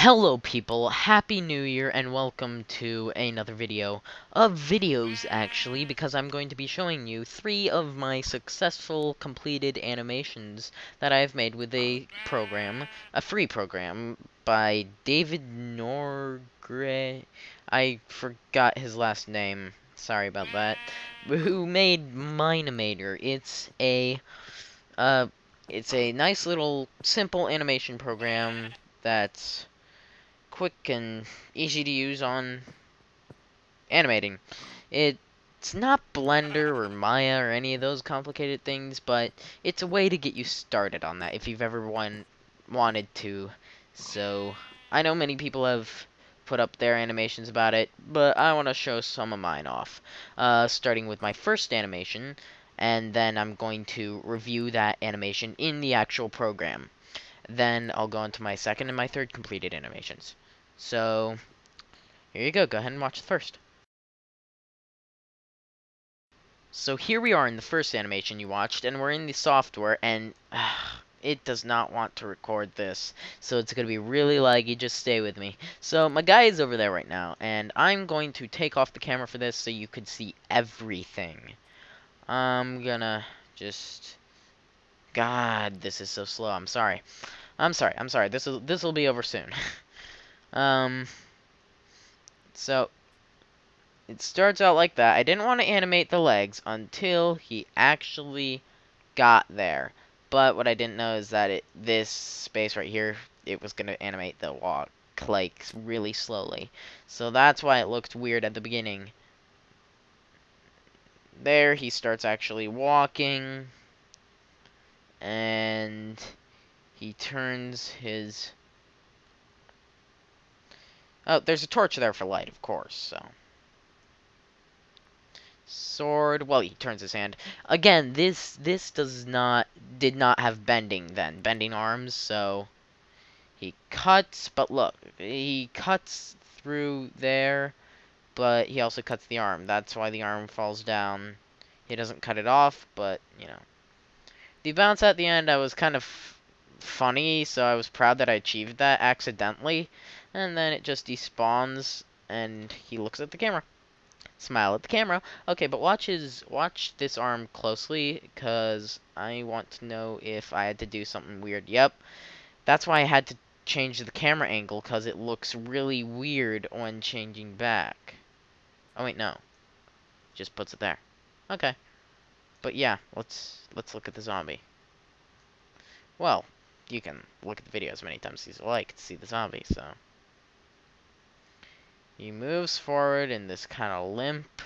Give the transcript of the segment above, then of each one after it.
Hello people, Happy New Year and welcome to another video of videos actually, because I'm going to be showing you 3 of my successful completed animations that I've made with a free program by David Norgre. I forgot his last name, sorry about that, who made Mine-Imator. It's a nice little simple animation program that's quick and easy to use on animating. It's not Blender or Maya or any of those complicated things, but it's a way to get you started on that if you've ever wanted to. So, I know many people have put up their animations about it, but I want to show some of mine off. Starting with my first animation, and then I'm going to review that animation in the actual program. Then I'll go into my second and my third completed animations. So, here you go. Go ahead and watch the first. So here we are in the first animation you watched, and we're in the software, and it does not want to record this. So it's going to be really laggy. Just stay with me. So my guy is over there right now, and I'm going to take off the camera for this so you could see everything. I'm gonna just... God, this is so slow. I'm sorry. I'm sorry. This'll be over soon. So it starts out like that. I didn't want to animate the legs until he actually got there. But what I didn't know is that this space right here, it was going to animate the walk, like, really slowly. So that's why it looked weird at the beginning. There, he starts actually walking. And he turns his... Oh, there's a torch there for light, of course, so... Sword. Well, he turns his hand. Again, this did not have bending arms, so he cuts, but look, he cuts through there, but he also cuts the arm. That's why the arm falls down. He doesn't cut it off, but, you know. The bounce at the end, I was kind of funny, so I was proud that I achieved that accidentally, and then it just despawns, and he looks at the camera. Smile at the camera. Okay, but watch this arm closely, because I want to know if I had to do something weird. Yep. That's why I had to change the camera angle, because it looks really weird when changing back. Oh, wait, no. Just puts it there. Okay. But yeah, let's look at the zombie. Well, you can look at the video as many times as you like to see the zombie, so... He moves forward in this kind of limp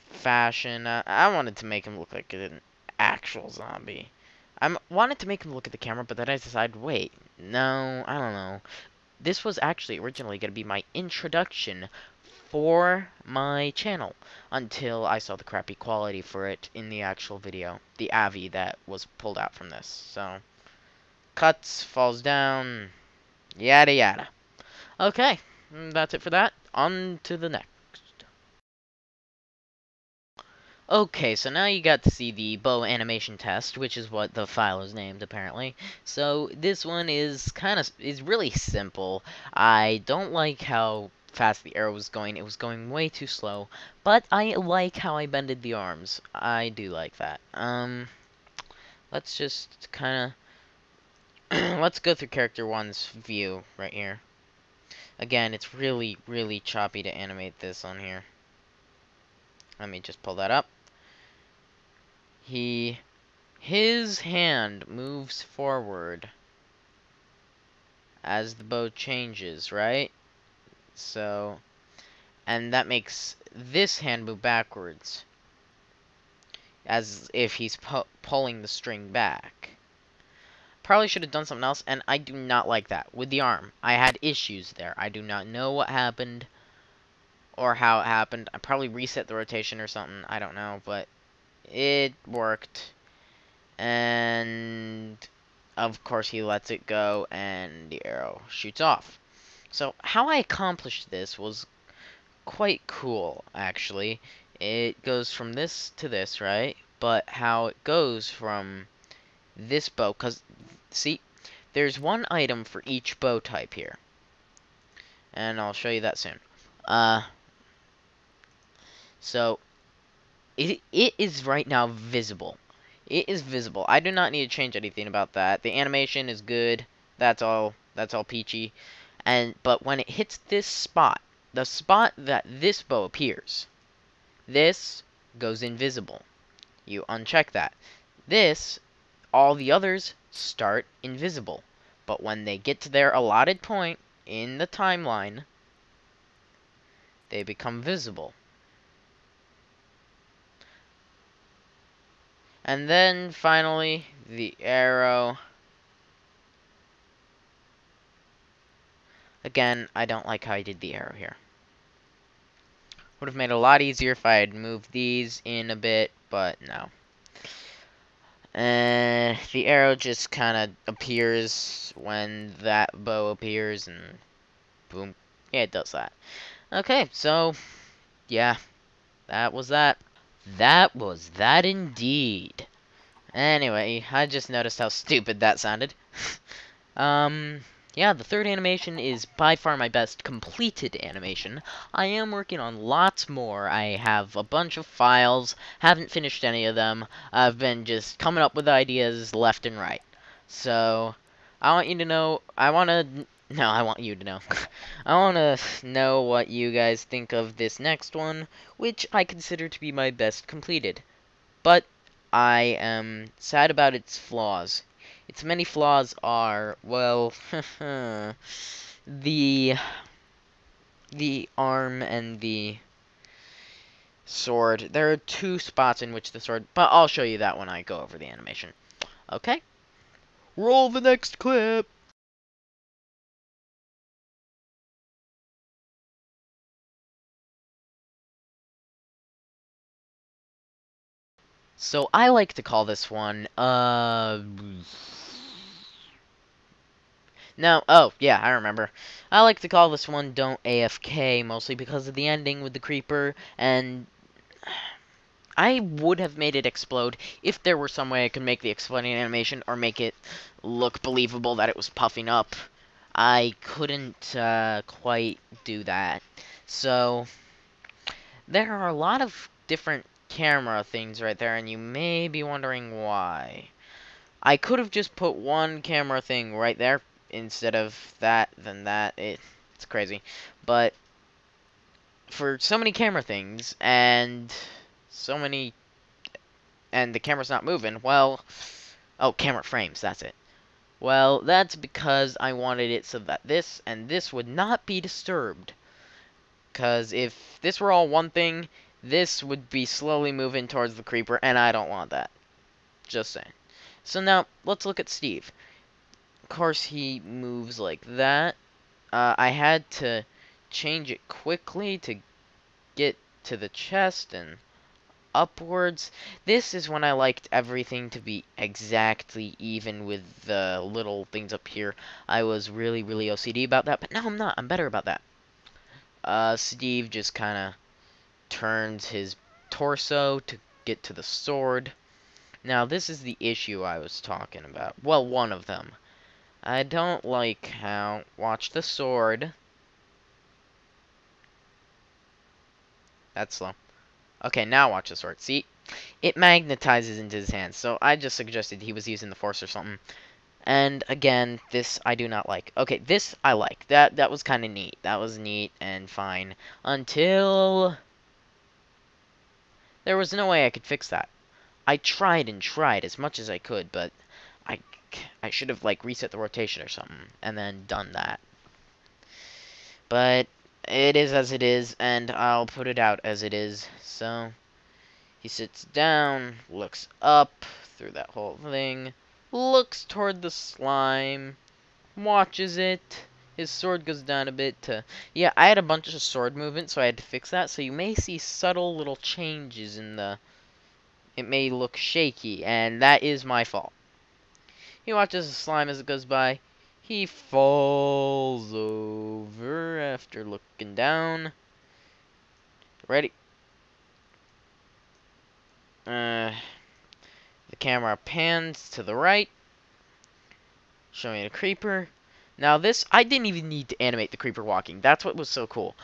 fashion. I wanted to make him look like an actual zombie. I wanted to make him look at the camera, but then I decided, wait, no, I don't know. This was actually originally going to be my introduction for my channel until I saw the crappy quality for it in the actual video, the AVI that was pulled out from this. So, cuts, falls down, yada yada. Okay, that's it for that. On to the next. Okay, so now you got to see the bow animation test, which is what the file is named, apparently. So, this one is really simple. I don't like how fast the arrow was going. It was going way too slow, but I like how I bended the arms. I do like that. Let's just kind of... let's go through character 1's view right here. Again, it's really, really choppy to animate this on here. Let me just pull that up. His hand moves forward as the bow changes, right? So, and that makes this hand move backwards, as if he's pulling the string back. Probably should have done something else, and I do not like that. With the arm, I had issues there. I do not know what happened, or how it happened. I probably reset the rotation or something, I don't know, but it worked. And of course he lets it go and the arrow shoots off. So how I accomplished this was quite cool, actually. It goes from this to this, right? But how it goes from this bow, because see, there's one item for each bow type here. And I'll show you that soon. Uh, so, it is right now visible. It is visible. I do not need to change anything about that. The animation is good. That's all peachy. But when it hits this spot, the spot that this bow appears, this goes invisible. You uncheck that. All the others start invisible. But when they get to their allotted point in the timeline, they become visible. And then finally, the arrow. Again, I don't like how I did the arrow here. Would have made it a lot easier if I had moved these in a bit, but no. And the arrow just kind of appears when that bow appears, and boom. Yeah, it does that. Okay, so, yeah, that was that. That was that indeed. Anyway, I just noticed how stupid that sounded. Yeah, the third animation is by far my best completed animation. I am working on lots more. I have a bunch of files, haven't finished any of them. I've been just coming up with ideas left and right. So, I want you to know, I want you to know. I want to know what you guys think of this next one, which I consider to be my best completed. But I am sad about its flaws. Its many flaws are, well, the arm and the sword. There are two spots in which the sword, but I'll show you that when I go over the animation. Okay? Roll the next clip! So I like to call this one, no, oh, yeah, I remember. I like to call this one Don't AFK, mostly because of the ending with the creeper, and I would have made it explode if there were some way I could make the exploding animation or make it look believable that it was puffing up. I couldn't quite do that. So, there are a lot of different camera things right there, and you may be wondering why. I could have just put one camera thing right there instead of that, then that. It's crazy. But for so many camera things and so many and the camera's not moving, well, oh, camera frames, that's it. Well, that's because I wanted it so that this and this would not be disturbed. Because if this were all one thing, this would be slowly moving towards the creeper, and I don't want that. Just saying. So now, let's look at Steve. Of course, he moves like that. I had to change it quickly to get to the chest and upwards. This is when I liked everything to be exactly even with the little things up here. I was really, really OCD about that, but now I'm not. I'm better about that. Steve just kind of turns his torso to get to the sword. Now, this is the issue I was talking about. Well, one of them. I don't like how... Watch the sword. That's slow. Okay, now watch the sword. See? It magnetizes into his hands, so I just suggested he was using the force or something. And again, this I do not like. Okay, this I like. That was kind of neat. That was neat and fine. Until... there was no way I could fix that. I tried and tried as much as I could, but I, I should have, like, reset the rotation or something, and then done that. But it is as it is, and I'll put it out as it is. So, he sits down, looks up through that whole thing, looks toward the slime, watches it. His sword goes down a bit to... yeah, I had a bunch of sword movement, so I had to fix that. So you may see subtle little changes in the... it may look shaky, and that is my fault. He watches the slime as it goes by. He falls over after looking down. Ready? The camera pans to the right. Show me the creeper. Now this, I didn't even need to animate the creeper walking. That's what was so cool.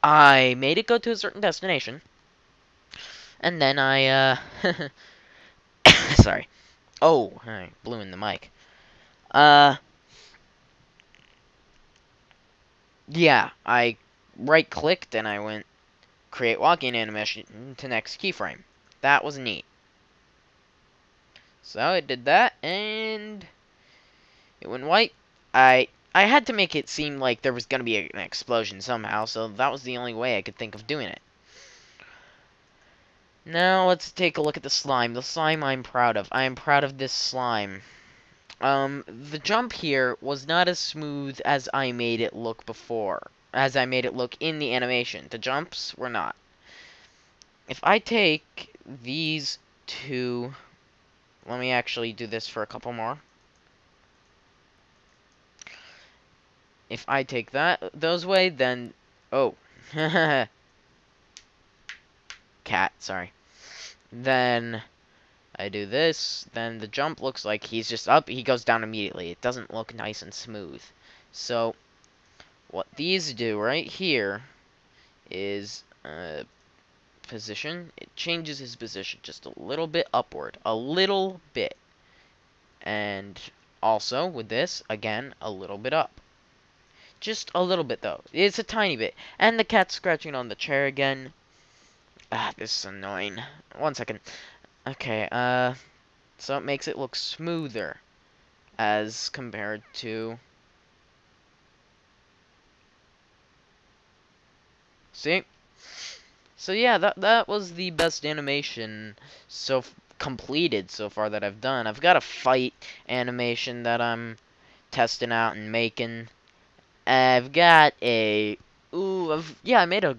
I made it go to a certain destination. And then I, sorry. Oh, I blew in the mic. Yeah, I right-clicked and I went create walking animation to next keyframe. That was neat. So I did that, and it went white. I had to make it seem like there was going to be an explosion somehow, so that was the only way I could think of doing it. Now let's take a look at the slime. The slime I'm proud of. I am proud of this slime. The jump here was not as smooth as I made it look before. As I made it look in the animation. The jumps were not. If I take these two... Let me actually do this for a couple more. If I take those way, then... Oh. Cat, sorry. Then I do this, then the jump looks like he's just up, he goes down immediately. It doesn't look nice and smooth. So, what these do right here is position. It changes his position just a little bit upward. A little bit. And also, with this, again, a little bit up. Just a little bit, though. It's a tiny bit. And the cat's scratching on the chair again. Ah, this is annoying. 1 second. Okay, so it makes it look smoother as compared to... See? So yeah, that was the best animation completed so far that I've done. I've got a fight animation that I'm testing out and making. I've got a... yeah, I made a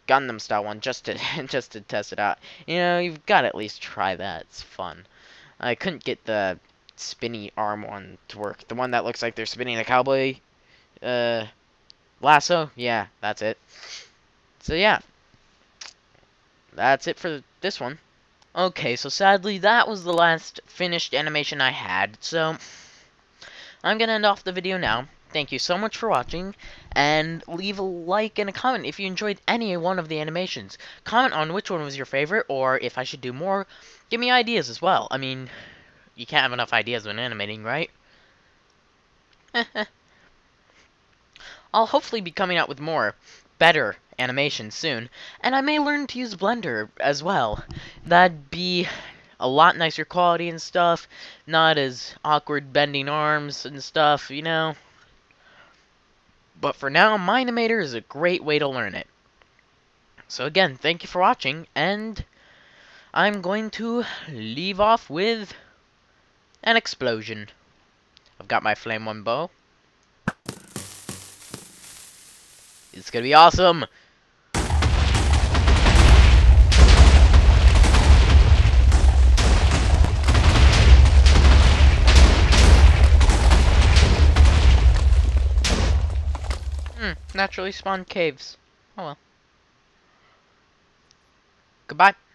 Gundam style one just to just to test it out. You know, you've got to at least try that. It's fun. I couldn't get the spinny arm one to work. The one that looks like they're spinning a cowboy lasso. Yeah, that's it. So yeah, that's it for this one. Okay, so sadly that was the last finished animation I had. So I'm gonna end off the video now. Thank you so much for watching, and leave a like and a comment if you enjoyed any one of the animations. Comment on which one was your favorite, or if I should do more. Give me ideas as well. I mean, you can't have enough ideas when animating, right? I'll hopefully be coming out with more better animations soon, and I may learn to use Blender as well. That'd be a lot nicer quality and stuff, not as awkward bending arms and stuff, you know. But for now, Mine-Imator is a great way to learn it. So again, thank you for watching, and I'm going to leave off with an explosion. I've got my Flame 1 bow. It's gonna be awesome! Naturally spawned caves. Oh well. Goodbye.